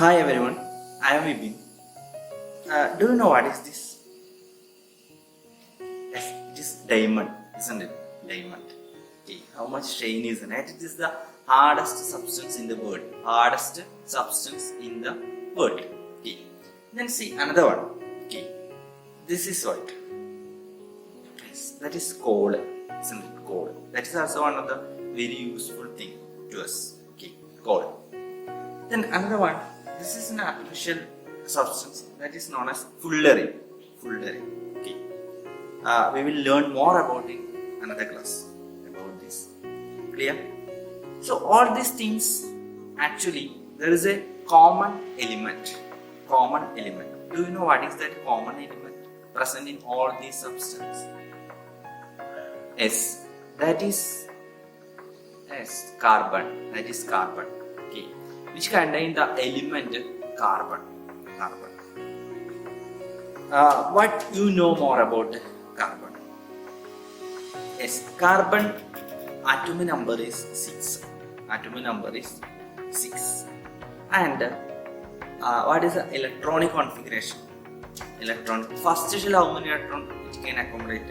Hi everyone, I am Vipin. Do you know what is this? Yes, it is diamond, isn't it? Diamond. Okay, how much shine is in it? It is the hardest substance in the world. Hardest substance in the world. Okay. Then see another one. Okay, this is what? Yes, that is coal, isn't it? Coal. That is also one of the very useful thing to us. Okay, coal. Then another one. This is an artificial substance that is known as fullerene. Fullerene. Okay. We will learn more about it in another class about this. Clear? So all these things, actually there is a common element. Common element. Do you know what is that common element present in all these substances? Yes, that is carbon. That is carbon. Okay. Which contain the element carbon. What you know more about carbon? Yes, carbon atomic number is 6. Atomic number is 6. And what is the electronic configuration? Electronic. First shell, how many electrons it can accommodate?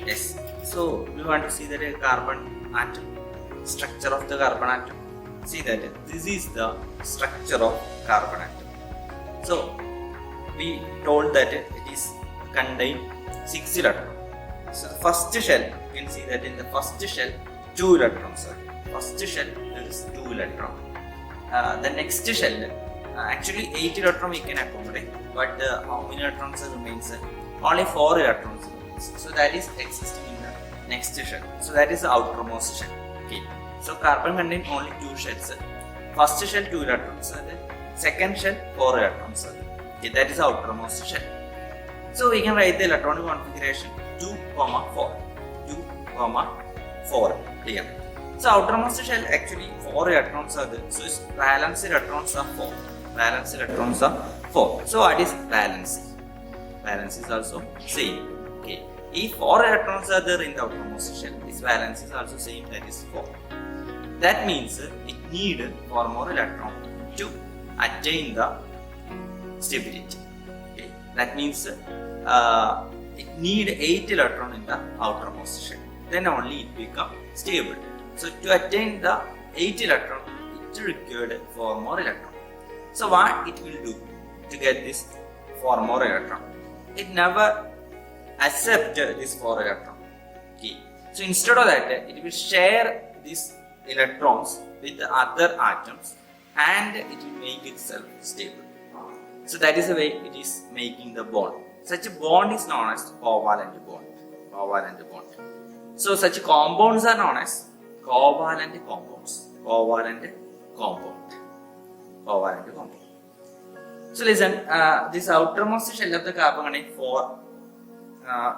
Yes. So we want to see the carbon atom. Structure of the carbon atom. See that this is the structure of carbon atom. So we told that it is contain 6 electrons. So the first shell, you can see that in the first shell 2 electrons are. First shell there is 2 electrons. The next shell actually 8 electrons we can accommodate, but how many electrons remains? Only 4 electrons remains. So that is existing in the next shell. So that is the outermost shell. Okay. So carbon contains only 2 shells. First shell 2 electrons, second shell 4 electrons. Okay, that is the outermost shell. So we can write the electronic configuration 2, 4. 2, 4. Clear. So outermost shell actually 4 electrons are there. So its valence electrons are 4. Valence electrons are 4. So what is valence? Valence is also same. Okay. If 4 electrons are there in the outermost shell, its valence is also same, that is 4. That means it needs 4 more electrons to attain the stability. Okay. That means it needs 8 electrons in the outermost shell. Then only it becomes stable. So to attain the 8 electrons, it required 4 more electrons. So what it will do to get this 4 more electrons? It never accepts this 4 electrons. Okay. So instead of that, it will share this electrons with the other atoms and it will make itself stable. So that is the way it is making the bond. Such a bond is known as covalent bond. Covalent bond. So such compounds are known as covalent compounds. Covalent compound. Covalent compound. So listen, this outermost shell of the carbon contains 4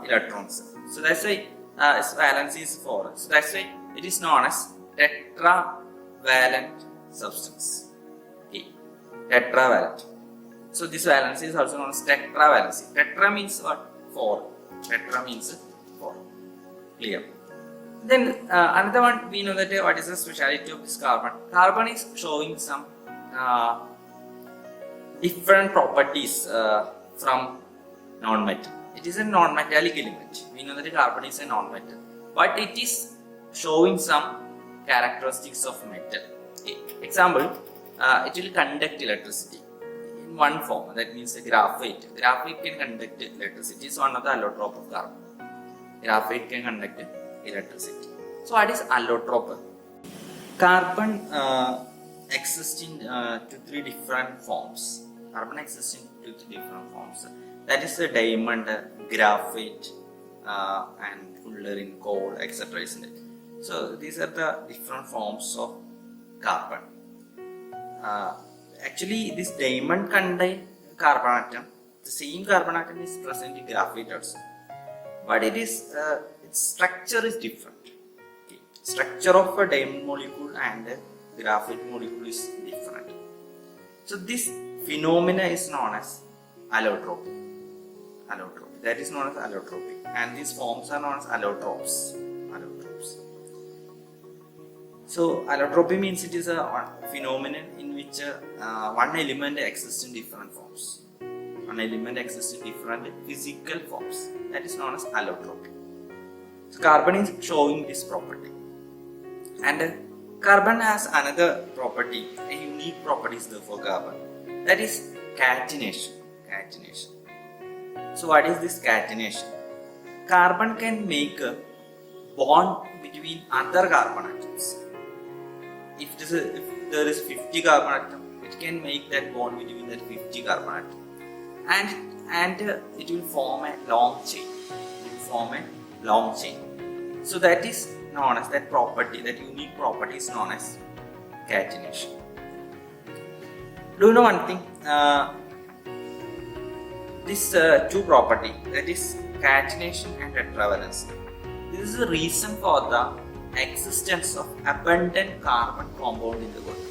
electrons. So that's why its valence is 4. So that's why it is known as tetravalent substance. Okay. Tetravalent. So this valence is also known as tetravalency. Tetra means what? 4. Tetra means 4. Clear. Then another one, we know that what is the speciality of this carbon? Carbon is showing some different properties from non-metal. It is a non-metallic element. We know that carbon is a non-metal, but it is showing some characteristics of metal. Example, it will conduct electricity in one form, that means graphite. Graphite can conduct electricity. It's one of the allotrope of carbon. Graphite can conduct electricity. So what is allotrope? Carbon exists in 2-3 different forms. Carbon exists in 2-3 different forms. That is the diamond, graphite, and fullerene, coal, etc. Isn't it? So these are the different forms of carbon. Actually, this diamond contains carbon atom. The same carbon atom is present in graphite also, but it is its structure is different. Okay. Structure of a diamond molecule and a graphite molecule is different. So this phenomena is known as allotropy. Allotropy. That is known as allotropy, and these forms are known as allotropes. Allotropes. So allotropy means it is a phenomenon in which which one element exists in different forms. One element exists in different physical forms. That is known as allotropy. So carbon is showing this property. And carbon has another property, a unique property is there for carbon. That is catenation. Catenation. So what is this catenation? Carbon can make a bond between other carbon atoms. If there is 50 carbon atom, it can make that bond between that 50 carbon atom. And it will form a long chain. So that is known as that property, that unique property is known as catenation. Do you know one thing? This two property, that is catenation and tetravalency. This is the reason for the existence of abundant carbon compound in the world.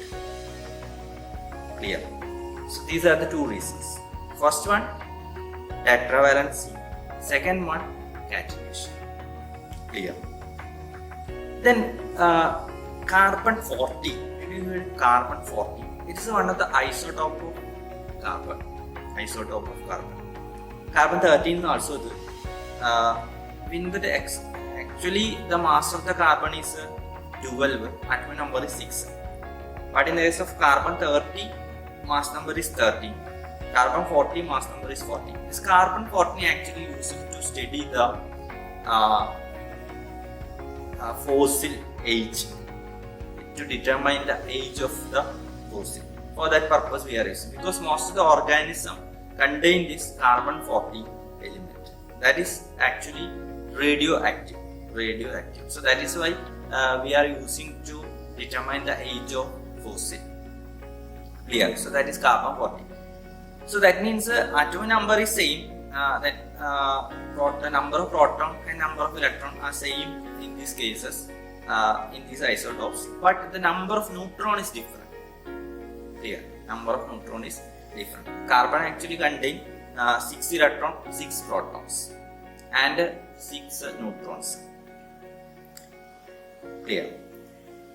Clear? So these are the two reasons. First one, tetravalency. Second one, catenation. Clear? Then carbon 40. Have you heard carbon 40? It is one of the isotope of carbon. Carbon 13 is also there. Actually, the mass of the carbon is 12, atomic number is 6. But in the case of carbon 30, mass number is 13. Carbon 40, mass number is 40. This carbon 40 actually used to study the fossil age, to determine the age of the fossil. For that purpose we are using, because most of the organism contain this carbon 40 element. That is actually radioactive. So that is why we are using to determine the age of fossil. Clear? So that is carbon 40. So that means atomic number is same. The number of proton and number of electron are same in these cases, in these isotopes. But the number of neutron is different. Clear? Number of neutron is different. Carbon actually contains 6 electrons, 6 protons, and 6 neutrons. Clear?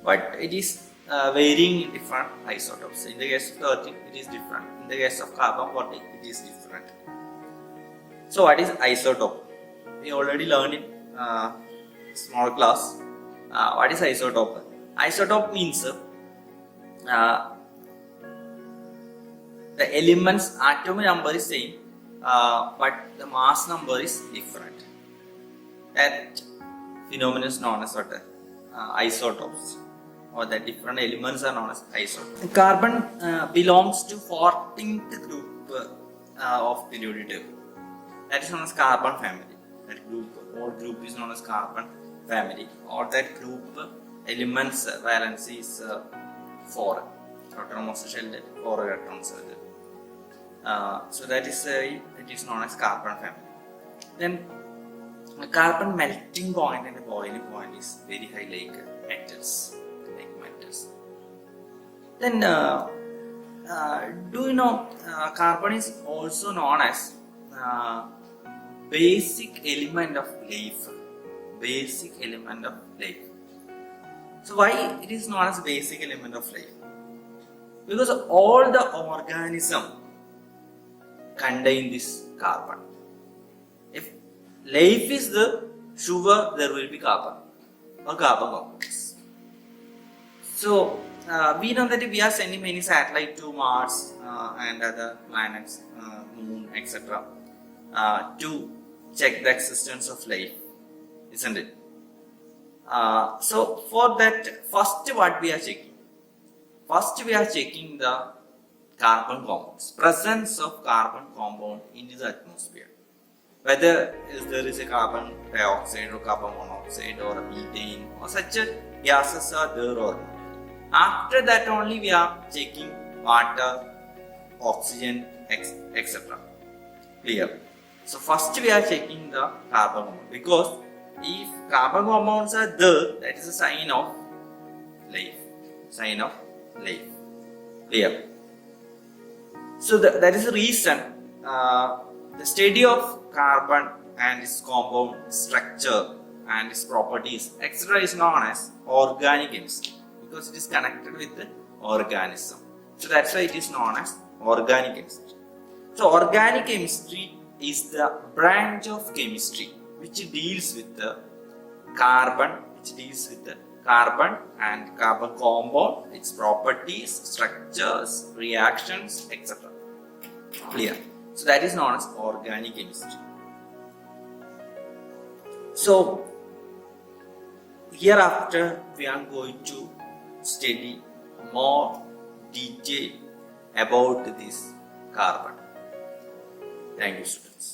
But it is varying in different isotopes. In the case of 13, it is different. In the case of carbon 40, it is different. So what is isotope? We already learned in small class. What is isotope? Isotope means the elements atomic number is same, but the mass number is different. That phenomenon is known as what? Isotopes, or the different elements are known as isotopes. Carbon belongs to 14th group of periodic table. That is known as carbon family. That group is known as carbon family, or that group elements valency is 4. Outermost shell 4 electrons. So that is it is known as carbon family. Then carbon melting point and boiling point is very high, like metals. Then do you know carbon is also known as basic element of life. So why it is known as basic element of life? Because all the organism contain this carbon. If life is the sugar, there will be carbon or carbon compounds. So we know that we are sending many satellites to Mars and other planets, Moon, etc. To check the existence of life, isn't it? So for that, first what we are checking? First we are checking the carbon compounds, presence of carbon compound in the atmosphere. Whether there is a carbon dioxide or carbon monoxide or methane or such gases are there or not. After that only we are checking water, oxygen, etc. Clear? So first we are checking the carbon compound, because if carbon compounds are there, that is a sign of life. Clear? So that is the reason the study of carbon and its compound structure and its properties, etc., is known as organic chemistry, because it is connected with the organism. So that's why it is known as organic chemistry. So organic chemistry is the branch of chemistry which deals with the carbon, and carbon compound, its properties, structures, reactions, etc. Clear? So that is known as organic chemistry. So hereafter we are going to study more detail about this carbon. Thank you, students.